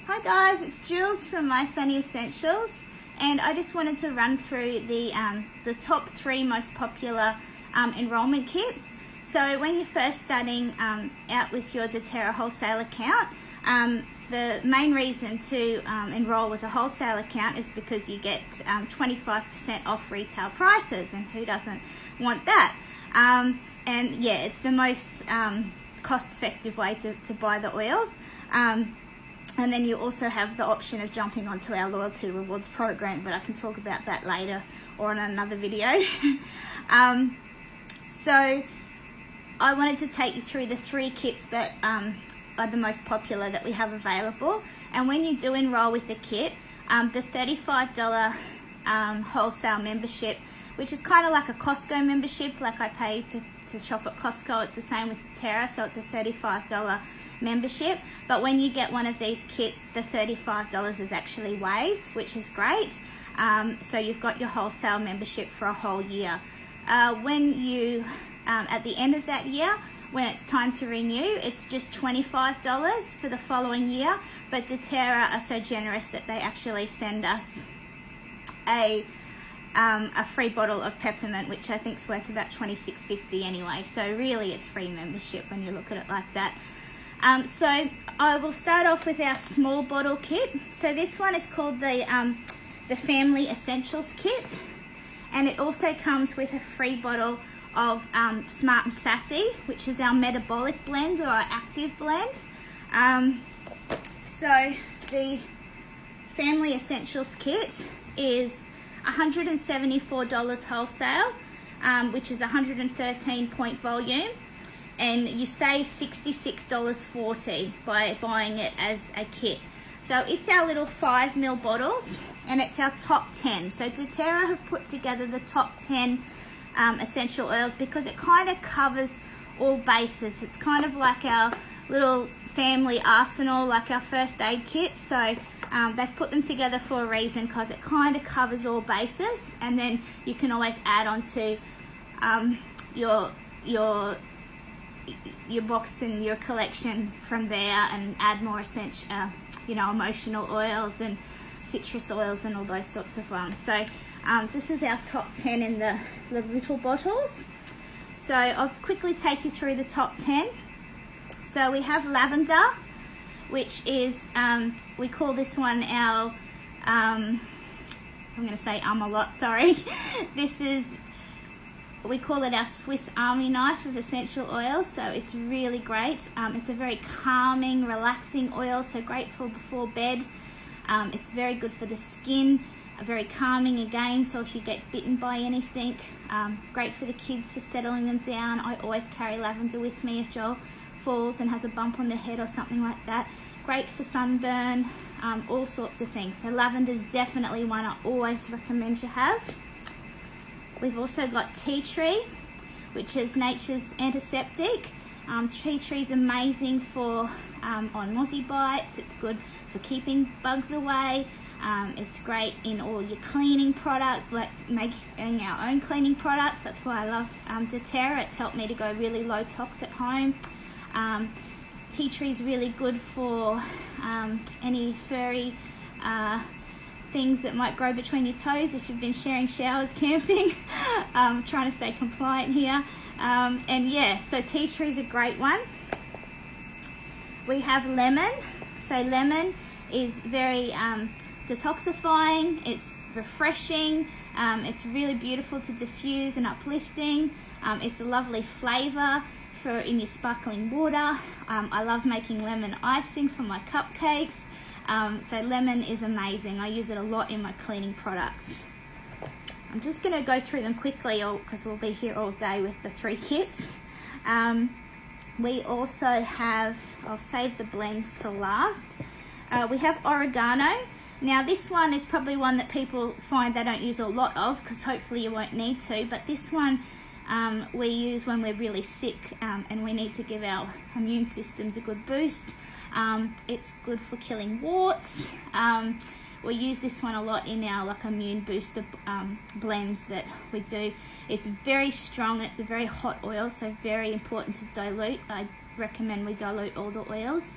Hi guys, it's Jules from My Sunny Essentials, and I just wanted to run through the top 3 most popular enrolment kits. So when you're first starting out with your dōTERRA wholesale account, the main reason to enroll with a wholesale account is because you get 25% off retail prices, and who doesn't want that? And yeah, it's the most cost-effective way to buy the oils. And then you also have the option of jumping onto our loyalty rewards program, but I can talk about that later or in another video. So I wanted to take you through the 3 kits that are the most popular that we have available. And when you do enroll with a kit, the $35 wholesale membership, which is kind of like a Costco membership, like I pay to shop at Costco, it's the same with dōTERRA, so it's a $35 membership. But when you get one of these kits, the $35 is actually waived, which is great. So you've got your wholesale membership for a whole year. When you, at the end of that year, when it's time to renew, it's just $25 for the following year. But dōTERRA are so generous that they actually send us a free bottle of peppermint, which I think is worth about $26.50 anyway. So really it's free membership when you look at it like that. So I will start off with our small bottle kit. So this one is called the Family Essentials Kit, and it also comes with a free bottle of Smart and Sassy, which is our metabolic blend or our active blend. So the Family Essentials Kit is $174 wholesale, which is 113 point volume, and you save $66.40 by buying it as a kit. So it's our little 5 ml bottles, and it's our top 10. So dōTERRA have put together the top 10 essential oils because it kind of covers all bases. It's kind of like our little family arsenal, like our first aid kit. So they've put them together for a reason, because it kind of covers all bases, and then you can always add on to your box and your collection from there, and add more essential, emotional oils and citrus oils and all those sorts of ones. So this is our top 10 in the little bottles. So I'll quickly take you through the top 10. So we have lavender, which is, we call this one our, I'm going to say a lot, sorry. We call it our Swiss Army knife of essential oils, so it's really great. It's a very calming, relaxing oil, so great for before bed. It's very good for the skin, very calming again, so if you get bitten by anything. Great for the kids for settling them down. I always carry lavender with me if Joel falls and has a bump on the head or something like that. Great for sunburn, all sorts of things. So lavender is definitely one I always recommend you have. We've also got tea tree, which is nature's antiseptic. Tea tree is amazing for on mozzie bites. It's good for keeping bugs away. It's great in all your cleaning product, like making our own cleaning products. That's why I love dōTERRA. It's helped me to go really low tox at home. Tea tree is really good for any furry things that might grow between your toes if you've been sharing showers camping. Trying to stay compliant here. And yeah, so tea tree is a great one. We have lemon. So lemon is very detoxifying. It's refreshing. It's really beautiful to diffuse and uplifting. It's a lovely flavour for in your sparkling water. I love making lemon icing for my cupcakes. So lemon is amazing. I use it a lot in my cleaning products. I'm just going to go through them quickly because we'll be here all day with the 3 kits. We also have, I'll save the blends till last. We have oregano. Now this one is probably one that people find they don't use a lot of, because hopefully you won't need to, but this one we use when we're really sick and we need to give our immune systems a good boost. It's good for killing warts. We use this one a lot in our immune booster blends that we do. It's very strong. It's a very hot oil, so very important to dilute. I recommend we dilute all the oils.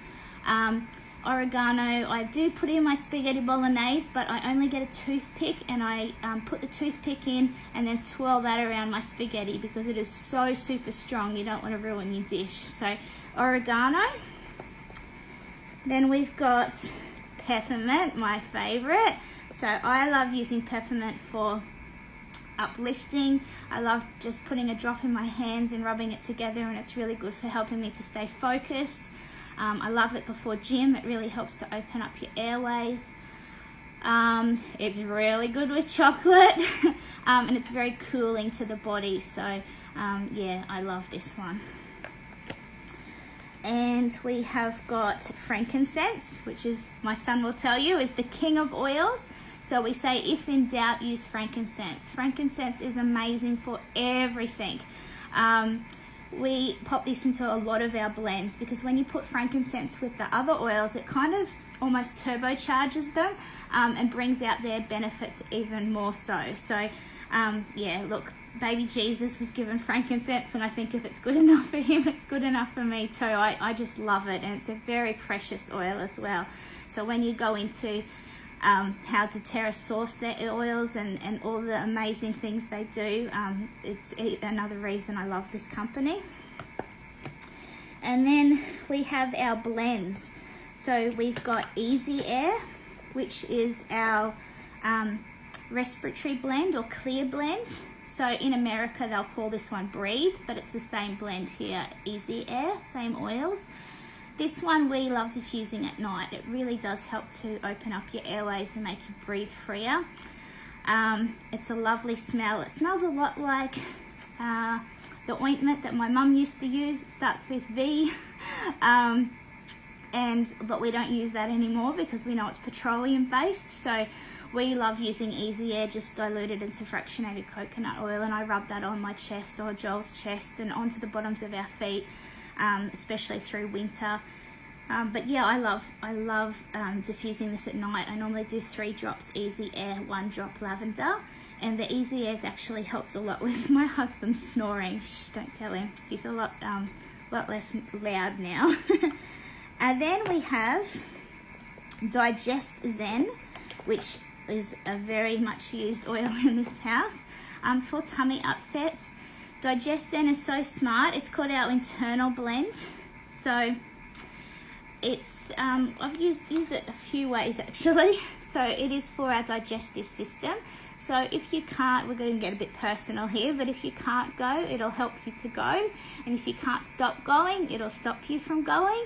Oregano, I do put in my spaghetti bolognese, but I only get a toothpick and I put the toothpick in and then swirl that around my spaghetti because it is so super strong. You don't want to ruin your dish. So oregano. Then we've got peppermint, my favorite. So I love using peppermint for uplifting. I love just putting a drop in my hands and rubbing it together, and it's really good for helping me to stay focused. I love it before gym. It really helps to open up your airways. It's really good with chocolate and it's very cooling to the body. So yeah, I love this one. And we have got frankincense, which is, my son will tell you, is the king of oils. So we say, if in doubt, use frankincense. Frankincense is amazing for everything. We pop this into a lot of our blends because when you put frankincense with the other oils, it kind of almost turbocharges them and brings out their benefits even more so. So yeah, look, baby Jesus was given frankincense, and I think if it's good enough for him, it's good enough for me too. I just love it, and it's a very precious oil as well. So when you go into how dōTERRA source their oils and all the amazing things they do, it's another reason I love this company. And then we have our blends. So we've got Easy Air, which is our respiratory blend or clear blend. So in America they'll call this one Breathe, but it's the same blend here, Easy Air, same oils. This one we love diffusing at night. It really does help to open up your airways and make you breathe freer. It's a lovely smell. It smells a lot like the ointment that my mum used to use. It starts with V. But we don't use that anymore because we know it's petroleum based. So we love using Easy Air, just diluted into fractionated coconut oil, and I rub that on my chest or Joel's chest and onto the bottoms of our feet, especially through winter. But yeah, I love diffusing this at night. I normally do 3 drops Easy Air, 1 drop lavender, and the Easy Air's actually helped a lot with my husband's snoring. Shh, don't tell him. He's a lot less loud now. And then we have Digest Zen, which is a very much used oil in this house for tummy upsets. Digest Zen is so smart. It's called our internal blend. So it's I've used it a few ways actually. So it is for our digestive system. So if you can't, we're going to get a bit personal here, but if you can't go, it'll help you to go. And if you can't stop going, it'll stop you from going.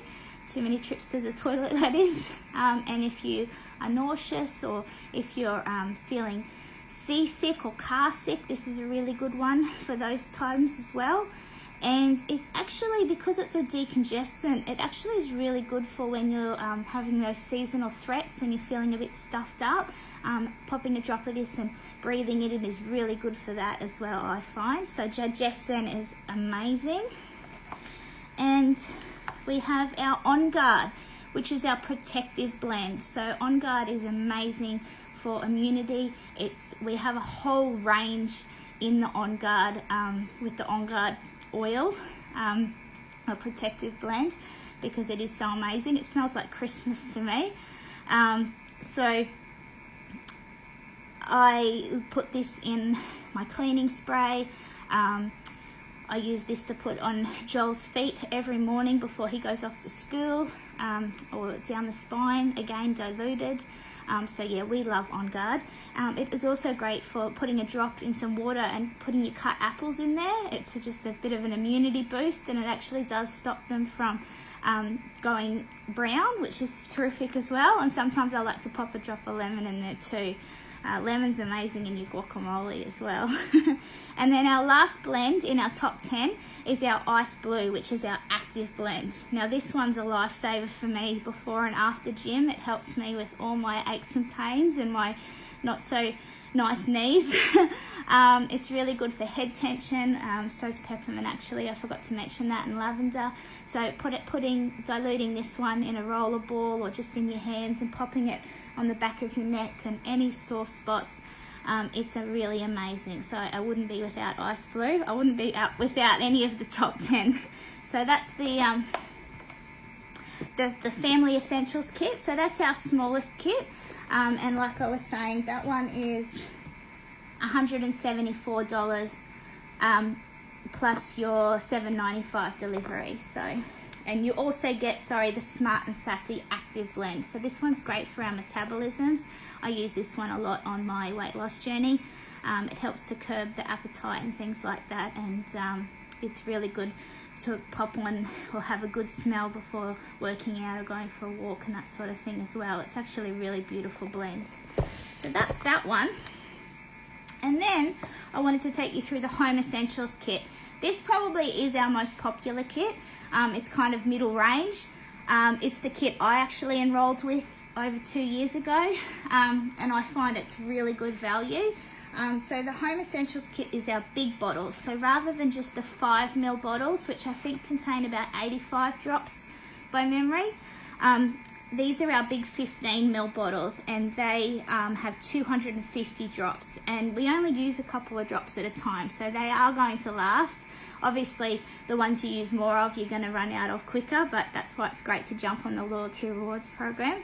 Too many trips to the toilet, that is. And if you are nauseous, or if you're feeling seasick or car sick, this is a really good one for those times as well. And it's actually, because it's a decongestant, it actually is really good for when you're having those seasonal threats and you're feeling a bit stuffed up. Popping a drop of this and breathing it in is really good for that as well, I find. So Digest Zen is amazing. And we have our On Guard, which is our protective blend. So On Guard is amazing for immunity. We have a whole range in the On Guard with the On Guard oil, a protective blend, because it is so amazing. It smells like Christmas to me. So I put this in my cleaning spray. I use this to put on Joel's feet every morning before he goes off to school, or down the spine, again diluted. So yeah, we love On Guard. It is also great for putting a drop in some water and putting your cut apples in there. It's just a bit of an immunity boost, and it actually does stop them from going brown, which is terrific as well. And sometimes I like to pop a drop of lemon in there too. Lemon's amazing in your guacamole as well. And then our last blend in our top 10 is our Ice Blue, which is our active blend. Now this one's a lifesaver for me before and after gym. It helps me with all my aches and pains and my not so nice knees. It's really good for head tension. So is peppermint actually. I forgot to mention that, and lavender. So diluting this one in a roller ball or just in your hands and popping it on the back of your neck and any sore spots. It's a really amazing. So I wouldn't be without Ice Blue. I wouldn't be out without any of the top 10. So that's the the Family Essentials kit. So that's our smallest kit. And like I was saying, that one is $174 plus your $7.95 delivery. So, and you also get, the Smart and Sassy Active Blend. So this one's great for our metabolisms. I use this one a lot on my weight loss journey. It helps to curb the appetite and things like that, and it's really good to pop one or have a good smell before working out or going for a walk and that sort of thing as well. It's actually a really beautiful blend. So that's that one. And then I wanted to take you through the Home Essentials kit. This probably is our most popular kit. It's kind of middle range. It's the kit I actually enrolled with over 2 years ago, and I find it's really good value. So the Home Essentials kit is our big bottles. So rather than just the 5 ml bottles, which I think contain about 85 drops by memory, these are our big 15 ml bottles, and they have 250 drops, and we only use a couple of drops at a time, so they are going to last. Obviously, the ones you use more of, you're going to run out of quicker, but that's why it's great to jump on the Loyalty Rewards program.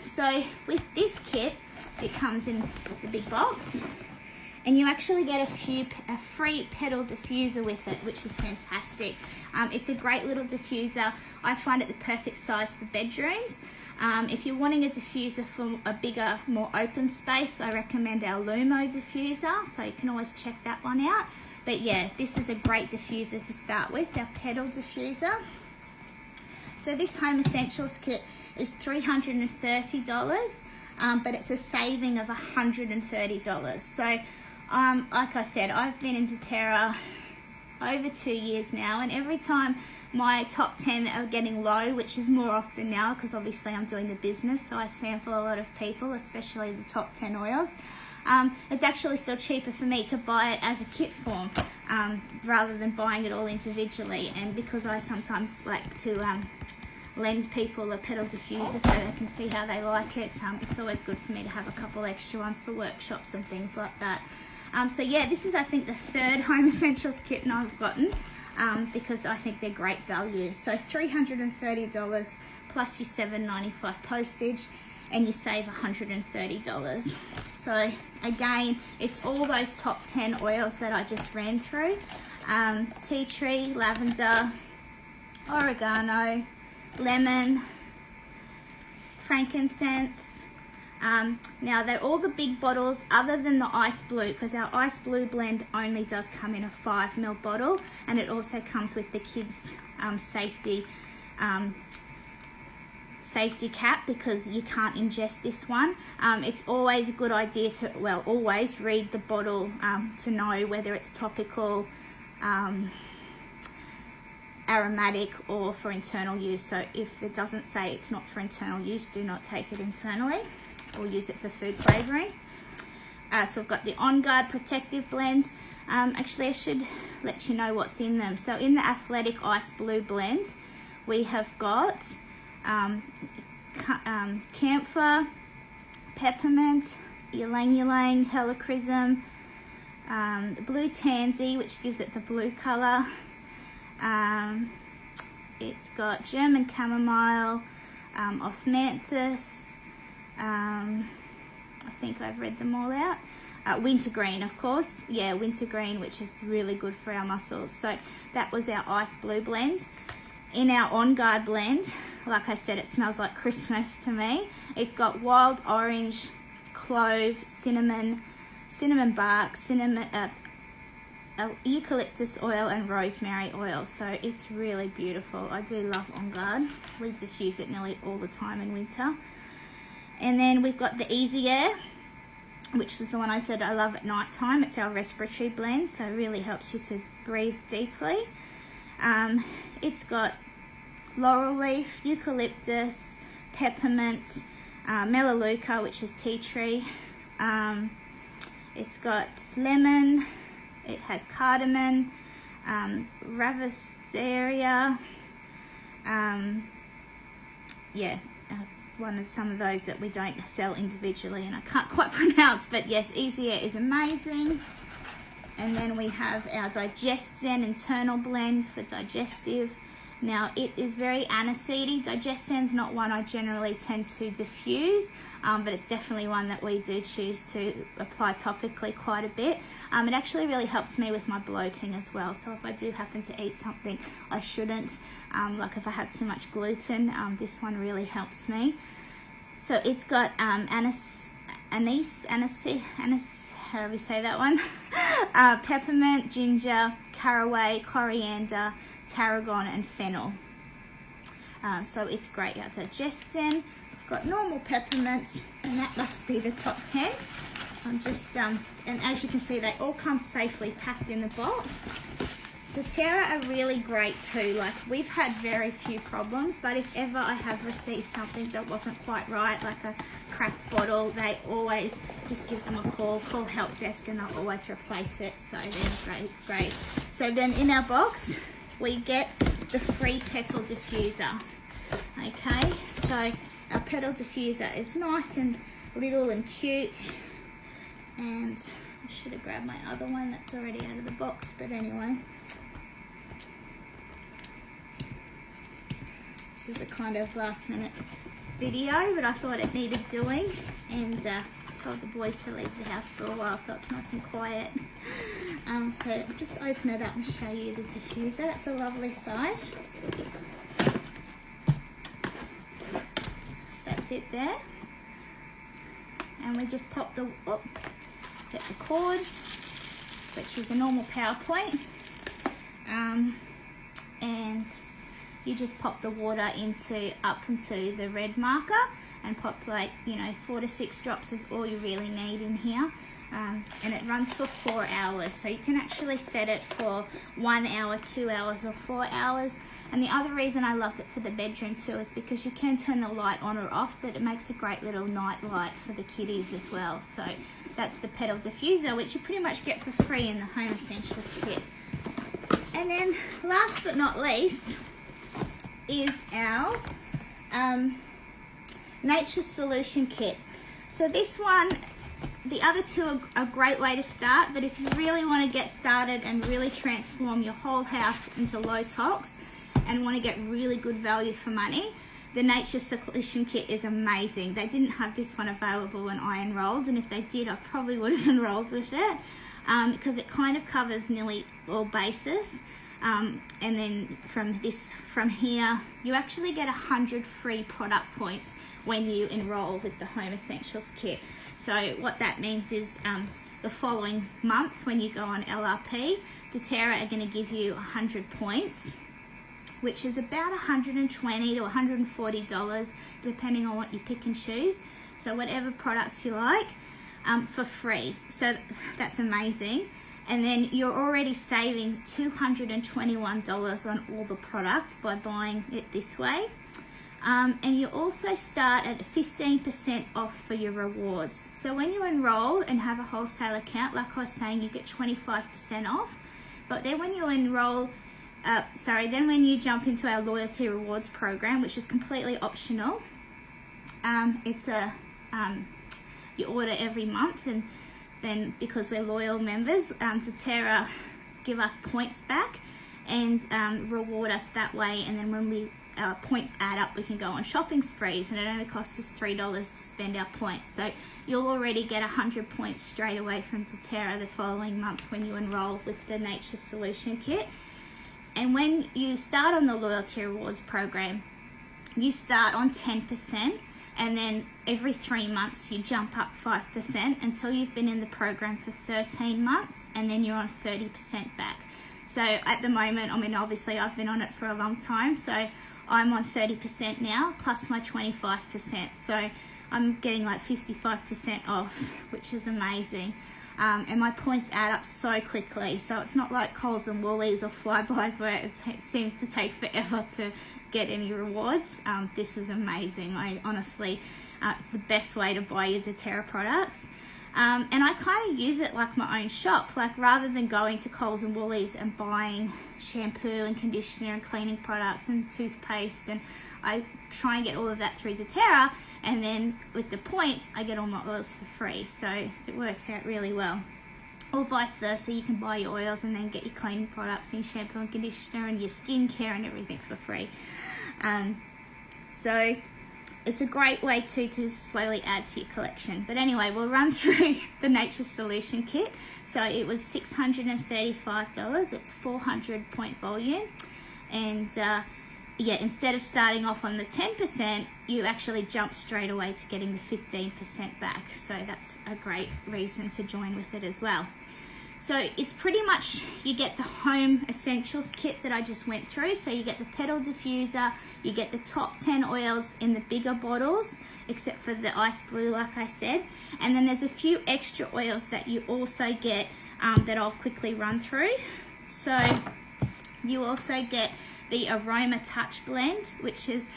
So with this kit, it comes in the big box, and you actually get a free pedal diffuser with it, which is fantastic. It's a great little diffuser. I find it the perfect size for bedrooms. If you're wanting a diffuser for a bigger, more open space, I recommend our Lumo diffuser, so you can always check that one out. But yeah, this is a great diffuser to start with, our pedal diffuser. So this Home Essentials kit is $330, but it's a saving of $130. So like I said, I've been in dōTERRA over 2 years now, and every time my top 10 are getting low, which is more often now because obviously I'm doing the business, so I sample a lot of people, especially the top 10 oils. It's actually still cheaper for me to buy it as a kit form rather than buying it all individually. And because I sometimes like to lend people a pedal diffuser so they can see how they like it, it's always good for me to have a couple extra ones for workshops and things like that. So yeah, this is I think the 3rd Home Essentials kit I've gotten because I think they're great value. So $330 plus your $7.95 postage, and you save $130. So again, it's all those top 10 oils that I just ran through. Tea tree, lavender, oregano, lemon, frankincense. Now they're all the big bottles other than the ice blue, because our ice blue blend only does come in a 5 ml bottle, and it also comes with the kids safety cap because you can't ingest this one. It's always a good idea to, always read the bottle to know whether it's topical, aromatic, or for internal use. So if it doesn't say it's not for internal use, do not take it internally or use it for food flavouring. So we've got the On Guard Protective Blend. Actually, I should let you know what's in them. So in the Athletic Ice Blue Blend, we have got camphor, peppermint, ylang ylang, helichrysum, blue tansy, which gives it the blue colour. It's got German chamomile, osmanthus, I think I've read them all out. Wintergreen, of course. Yeah, wintergreen, which is really good for our muscles. So that was our ice blue blend. In our On Guard blend, like I said, it smells like Christmas to me. It's got wild orange, clove, cinnamon bark, eucalyptus oil, and rosemary oil. So it's really beautiful. I do love On Guard. We diffuse it nearly all the time in winter. And then we've got the Easy Air, which was the one I said I love at night time. It's our respiratory blend, so it really helps you to breathe deeply. It's got laurel leaf, eucalyptus, peppermint, melaleuca, which is tea tree. It's got lemon, it has cardamom, ravisteria, some of those that we don't sell individually and I can't quite pronounce, but yes, Easy Air is amazing. And then we have our Digest Zen internal blend for digestive, Now it is very aniseedy. Digestin's not one I generally tend to diffuse, but it's definitely one that we do choose to apply topically quite a bit. It actually really helps me with my bloating as well. So if I do happen to eat something I shouldn't, like if I have too much gluten, this one really helps me. So it's got anise, how do we say that one? Peppermint, ginger, caraway, coriander, tarragon and fennel. So it's great at digestion. I've got normal peppermint, and that must be the top 10. I'm just and as you can see, they all come safely packed in the box. dōTERRA are really great too. Like, we've had very few problems, but if ever I have received something that wasn't quite right, like a cracked bottle, they always just give them a call help desk, and they'll always replace it. So they're great. So then in our box we get the free petal diffuser. Okay, so our petal diffuser is nice and little and cute, and I should have grabbed my other one that's already out of the box, but anyway. This is a kind of last minute video, but I thought it needed doing, and told the boys to leave the house for a while so it's nice and quiet. So I'll just open it up and show you the diffuser. That's a lovely size. That's it there. And we just pop the, get the cord, which is a normal power point. And you just pop the water up into the red marker, and pop, like, 4 to 6 drops is all you really need in here. And it runs for 4 hours, so you can actually set it for 1 hour, 2 hours or 4 hours. And the other reason I love it for the bedroom too is because you can turn the light on or off, but it makes a great little night light for the kiddies as well. So that's the petal diffuser, which you pretty much get for free in the Home Essentials kit. And then last but not least is our Nature Solution Kit. So this one, the other two are a great way to start, but if you really want to get started and really transform your whole house into low tox and want to get really good value for money, the Nature Solution Kit is amazing. They didn't have this one available when I enrolled, and if they did, I probably would have enrolled with it, because it kind of covers nearly all bases. And then from here, you actually get 100 free product points when you enroll with the Home Essentials kit. So what that means is the following month, when you go on LRP, dōTERRA are going to give you 100 points, which is about $120 to $140, depending on what you pick and choose. So whatever products you like, for free. So that's amazing. And then you're already saving $221 on all the product by buying it this way. And you also start at 15% off for your rewards. So when you enroll and have a wholesale account, like I was saying, you get 25% off. But then when you enroll, then when you jump into our loyalty rewards program, which is completely optional, it's you order every month, and then because we're loyal members, dōTERRA give us points back and reward us that way. And then when our points add up, we can go on shopping sprees, and it only costs us $3 to spend our points. So you'll already get 100 points straight away from dōTERRA the following month when you enroll with the Nature Solution Kit. And when you start on the loyalty rewards program, you start on 10%. And then every 3 months you jump up 5% until you've been in the program for 13 months, and then you're on 30% back. So at the moment, I mean, obviously I've been on it for a long time, so I'm on 30% now, plus my 25%. So I'm getting like 55% off, which is amazing. And my points add up so quickly. So it's not like Coles and Woolies or Flybys where it seems to take forever to get any rewards. This is amazing. I honestly, it's the best way to buy your dōTERRA products. And I kind of use it like my own shop. Like, rather than going to Coles and Woolies and buying shampoo and conditioner and cleaning products and toothpaste, and I try and get all of that through dōTERRA, and then with the points I get all my oils for free. So it works out really well. or vice versa. You can buy your oils and then get your cleaning products and shampoo and conditioner and your skincare and everything for free. So it's a great way to slowly add to your collection. But anyway, we'll run through the Nature Solution Kit. So it was $635. It's 400 point volume. And yeah, instead of starting off on the 10%, you actually jump straight away to getting the 15% back. So that's a great reason to join with it as well. So it's pretty much, you get the home essentials kit that I just went through. So you get the petal diffuser, you get the top 10 oils in the bigger bottles, except for the ice blue, like I said. And then there's a few extra oils that you also get that I'll quickly run through. So you also get the Aroma Touch blend, which is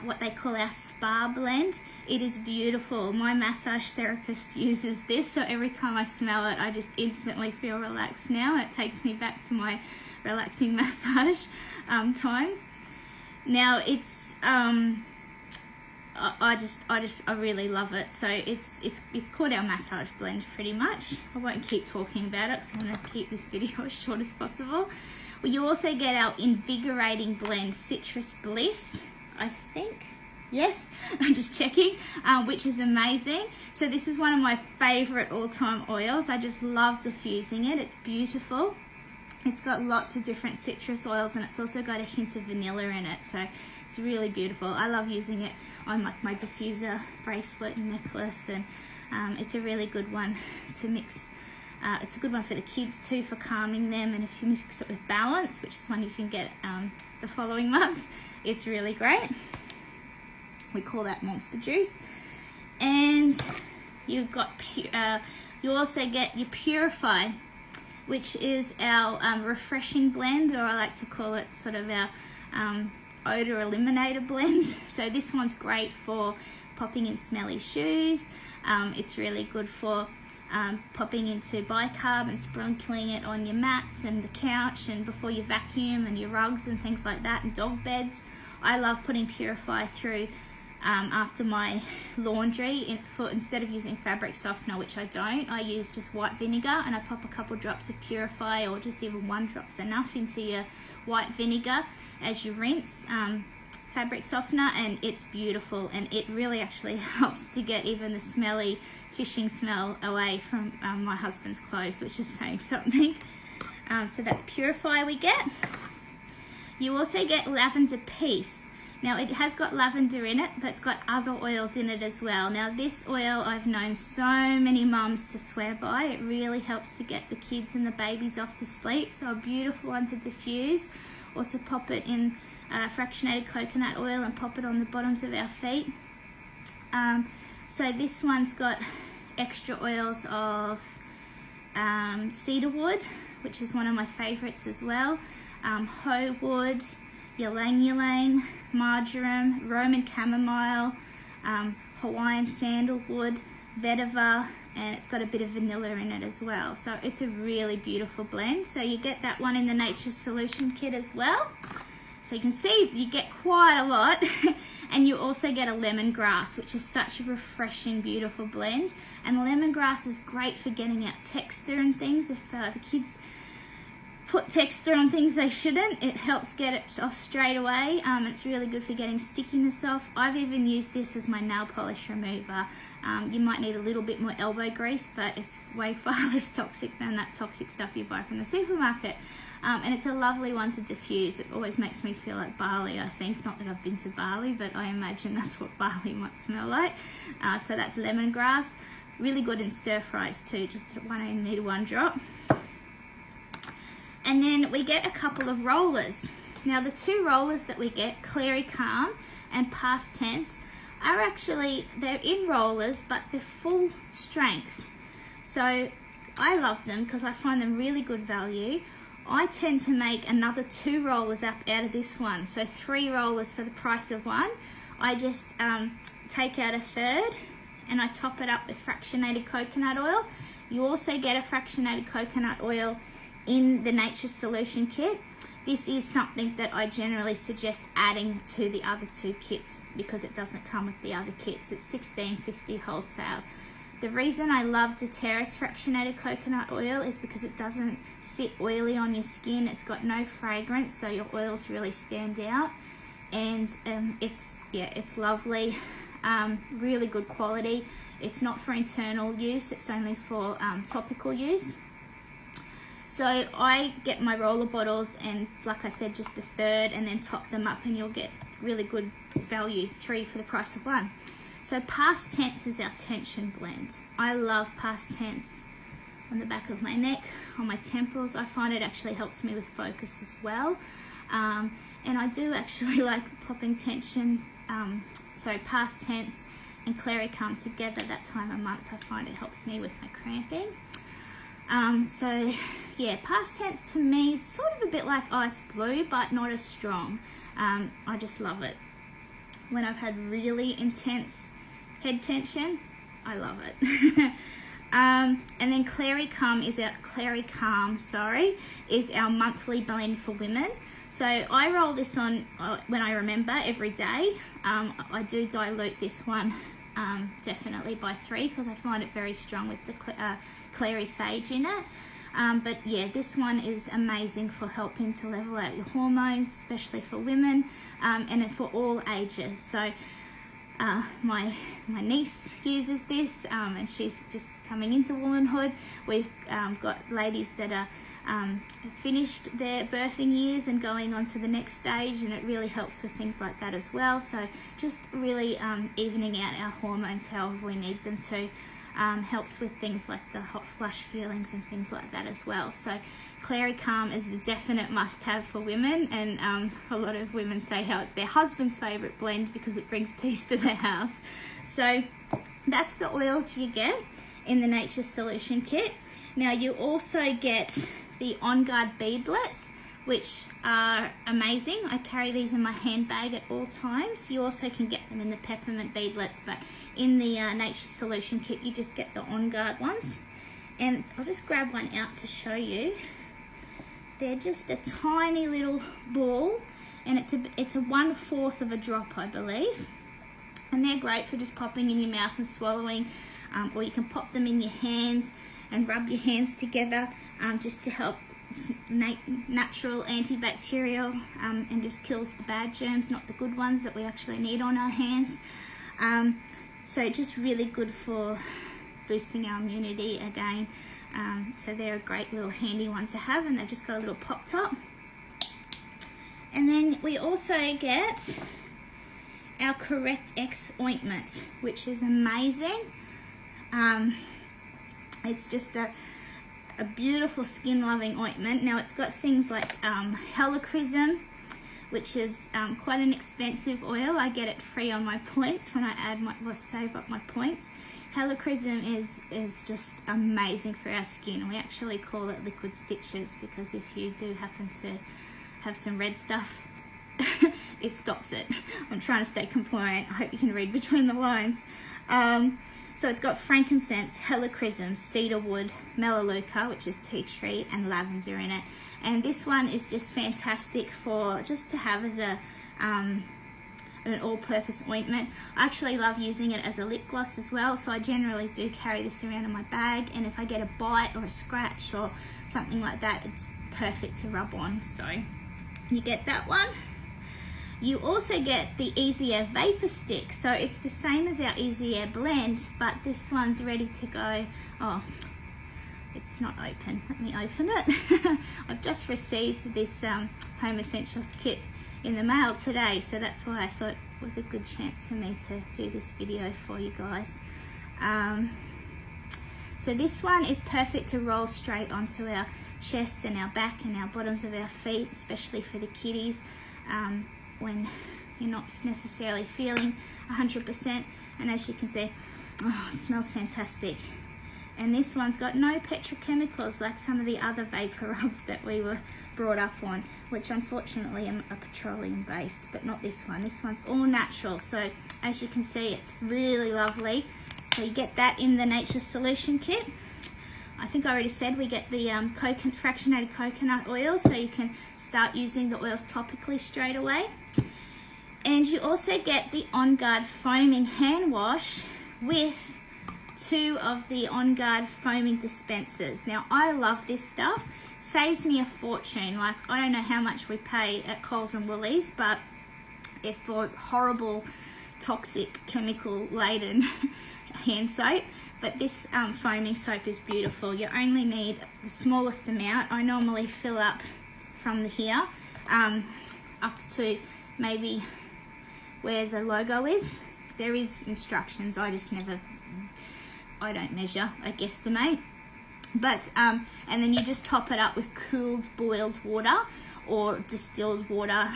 what they call our spa blend. It is beautiful. My massage therapist uses this, so every time I smell it, I just instantly feel relaxed now. It takes me back to my relaxing massage times. Now it's I really love it. So it's called our massage blend pretty much. I won't keep talking about it, so I'm going to keep this video as short as possible. Well, you also get our invigorating blend, Citrus Bliss, I think. Yes, I'm just checking, which is amazing. So this is one of my favorite all-time oils. I just love diffusing it. It's beautiful. It's got lots of different citrus oils, and it's also got a hint of vanilla in it. So it's really beautiful. I love using it on like my diffuser bracelet and necklace, and it's a really good one to mix. It's a good one for the kids too, for calming them, and if you mix it with Balance, which is one you can get the following month, it's really great. We call that Monster Juice. And you've got you also get your Purify, which is our refreshing blend, or I like to call it sort of our odor eliminator blend. So this one's great for popping in smelly shoes. It's really good for popping into bicarb and sprinkling it on your mats and the couch and before you vacuum and your rugs and things like that, and dog beds. I love putting Purify through after my laundry. Instead of using fabric softener, which I don't, I use just white vinegar, and I pop a couple drops of Purify, or just even 1 drop's enough, into your white vinegar as you rinse fabric softener, and it's beautiful, and it really actually helps to get even the smelly fishing smell away from my husband's clothes, which is saying something. So that's Purify we get. You also get Lavender Peace. Now it has got lavender in it, but it's got other oils in it as well. Now this oil I've known so many mums to swear by. It really helps to get the kids and the babies off to sleep. So a beautiful one to diffuse, or to pop it in fractionated coconut oil and pop it on the bottoms of our feet. So this one's got extra oils of cedarwood, which is one of my favorites as well, hoe wood, ylang ylang, marjoram, Roman chamomile, Hawaiian sandalwood, vetiver, and it's got a bit of vanilla in it as well. So it's a really beautiful blend. So you get that one in the Nature Solution Kit as well. So you can see you get quite a lot. And you also get a lemongrass, which is such a refreshing, beautiful blend. And lemongrass is great for getting out texture and things. If the kids put texture on things they shouldn't, it helps get it off straight away. It's really good for getting stickiness off. I've even used this as my nail polish remover. You might need a little bit more elbow grease, but it's way far less toxic than that toxic stuff you buy from the supermarket. And it's a lovely one to diffuse. It always makes me feel like barley, I think. Not that I've been to Bali, but I imagine that's what barley might smell like. So that's lemongrass. Really good in stir fries too, just only need 1 drop. And then we get a couple of rollers. Now the 2 rollers that we get, Clary Calm and Past Tense, are actually, they're in rollers, but they're full strength. So I love them because I find them really good value. I tend to make another 2 rollers up out of this one. So 3 rollers for the price of 1. I just take out a third and I top it up with fractionated coconut oil. You also get a fractionated coconut oil in the Nature Solution Kit. This is something that I generally suggest adding to the other 2 kits because it doesn't come with the other kits. It's $16.50 wholesale. The reason I love dōTERRA's fractionated coconut oil is because it doesn't sit oily on your skin. It's got no fragrance, so your oils really stand out. And it's lovely, really good quality. It's not for internal use, it's only for topical use. So I get my roller bottles and, like I said, just the third, and then top them up and you'll get really good value, 3 for the price of 1. So past tense is our tension blend. I love past tense on the back of my neck, on my temples. I find it actually helps me with focus as well. And I do actually like popping tension, past tense and clary calm together that time of month. I find it helps me with my cramping. So yeah, past tense to me is sort of a bit like ice blue, but not as strong. I just love it. When I've had really intense head tension, I love it. And then clary calm is our monthly blend for women. So I roll this on when I remember every day. I do dilute this one definitely by 3 because I find it very strong with the clary sage in it. But yeah, this one is amazing for helping to level out your hormones, especially for women, and for all ages. So my niece uses this, and she's just coming into womanhood. We've got ladies that are finished their birthing years and going on to the next stage, and it really helps with things like that as well. So just really evening out our hormones however we need them to. Helps with things like the hot flush feelings and things like that as well. So clary calm is the definite must-have for women, and a lot of women say how it's their husband's favourite blend because it brings peace to their house. So that's the oils you get in the Nature Solution Kit. Now you also get the On Guard beadlets, which are amazing. I carry these in my handbag at all times. You also can get them in the peppermint beadlets, but in the Nature Solution Kit you just get the On Guard ones. And I'll just grab one out to show you. They're just a tiny little ball, and it's a 1/4 of a drop, I believe. And they're great for just popping in your mouth and swallowing, or you can pop them in your hands and rub your hands together just to help. It's natural antibacterial, and just kills the bad germs, not the good ones that we actually need on our hands. So just really good for boosting our immunity again. So they're a great little handy one to have, and they've just got a little pop top. And then we also get our Correct X ointment, which is amazing. It's just a beautiful skin loving ointment. Now it's got things like helichrysum, which is quite an expensive oil. I get it free on my points when I save up my points. Helichrysum is just amazing for our skin. We actually call it liquid stitches because if you do happen to have some red stuff, it stops it. I'm trying to stay compliant. I hope you can read between the lines. So it's got frankincense, helichrysum, cedarwood, melaleuca, which is tea tree, and lavender in it. And this one is just fantastic for just to have as an all-purpose ointment. I actually love using it as a lip gloss as well, so I generally do carry this around in my bag, and if I get a bite or a scratch or something like that, it's perfect to rub on. So you get that one. You also get the Easy Air Vapor Stick. So it's the same as our Easy Air blend, but this one's ready to go. Oh, it's not open. Let me open it. I've just received this Home Essentials kit in the mail today, so that's why I thought it was a good chance for me to do this video for you guys. So this one is perfect to roll straight onto our chest and our back and our bottoms of our feet, especially for the kiddies. When you're not necessarily feeling 100%, and as you can see, oh, it smells fantastic. And this one's got no petrochemicals like some of the other vapor rubs that we were brought up on, which unfortunately are petroleum based, but not this one. This one's all natural, so as you can see, it's really lovely. So you get that in the Nature Solution Kit. I think I already said we get the fractionated coconut oil, so you can start using the oils topically straight away. And you also get the On Guard foaming hand wash with 2 of the On Guard foaming dispensers. Now, I love this stuff. Saves me a fortune. Like, I don't know how much we pay at Coles and Woolies, but it's for horrible, toxic, chemical-laden hand soap. But this foaming soap is beautiful. You only need the smallest amount. I normally fill up from here up to maybe where the logo is. There is instructions. I don't measure, I guesstimate. But and then you just top it up with cooled boiled water or distilled water,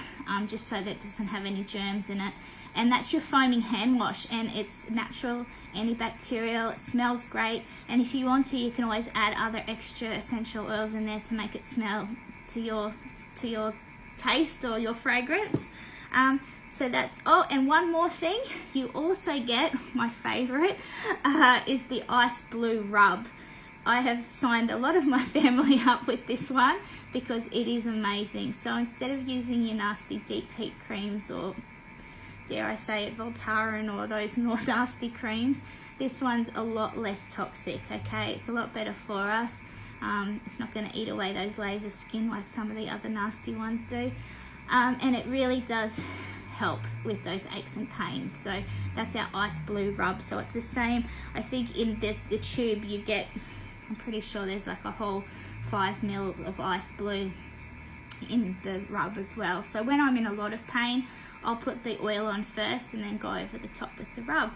just so that it doesn't have any germs in it. And that's your foaming hand wash, and it's natural, antibacterial, it smells great, and if you want to, you can always add other extra essential oils in there to make it smell to your taste or your fragrance. So that's, oh, and one more thing, you also get, my favorite, is the Ice Blue Rub. I have signed a lot of my family up with this one because it is amazing. So instead of using your nasty deep heat creams, or dare I say it, Voltaren, or those more nasty creams, this one's a lot less toxic, okay? It's a lot better for us. It's not going to eat away those layers of skin like some of the other nasty ones do. And it really does help with those aches and pains. So that's our Ice Blue Rub. So it's the same, I think in the tube you get, I'm pretty sure there's like a whole 5 ml of Ice Blue in the rub as well. So when I'm in a lot of pain, I'll put the oil on first and then go over the top with the rub.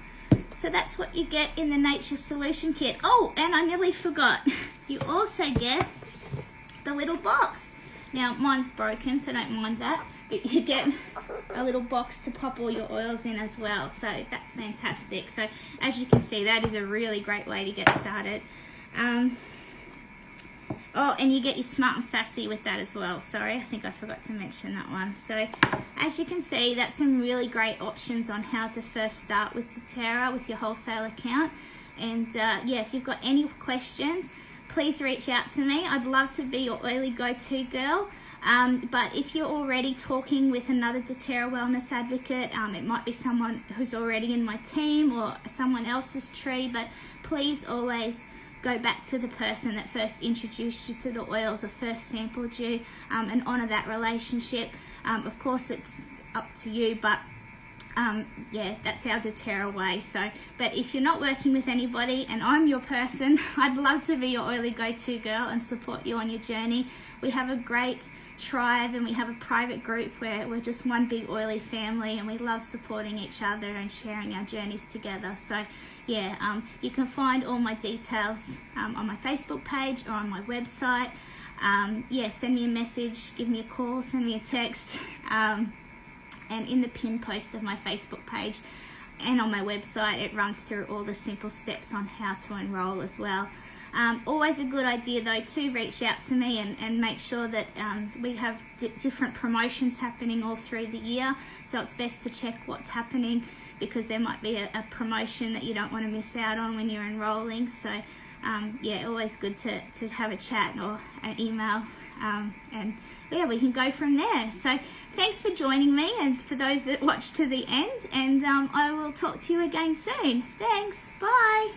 So that's what you get in the Nature Solution Kit. Oh, and I nearly forgot, you also get the little box. Now mine's broken, so don't mind that, but you get a little box to pop all your oils in as well. So that's fantastic. So as you can see, that is a really great way to get started. Oh, and you get your Smart and Sassy with that as well. Sorry, I think I forgot to mention that one. So as you can see, that's some really great options on how to first start with dōTERRA with your wholesale account. And yeah, if you've got any questions, please reach out to me. I'd love to be your oily go-to girl. But if you're already talking with another dōTERRA wellness advocate, it might be someone who's already in my team or someone else's tree, but please always go back to the person that first introduced you to the oils or first sampled you, and honour that relationship. Of course, it's up to you, but yeah, that's our dōTERRA way. So, but if you're not working with anybody and I'm your person, I'd love to be your oily go-to girl and support you on your journey. We have a great tribe and we have a private group where we're just one big oily family, and we love supporting each other and sharing our journeys together. So yeah, you can find all my details on my Facebook page or on my website. Yeah, send me a message, give me a call, send me a text. And in the pin post of my Facebook page and on my website, it runs through all the simple steps on how to enroll as well. Always a good idea though to reach out to me and make sure that we have different promotions happening all through the year. So it's best to check what's happening, because there might be a promotion that you don't want to miss out on when you're enrolling. So yeah, always good to have a chat or an email, and yeah, we can go from there. So thanks for joining me, and for those that watched to the end, and I will talk to you again soon. Thanks, bye.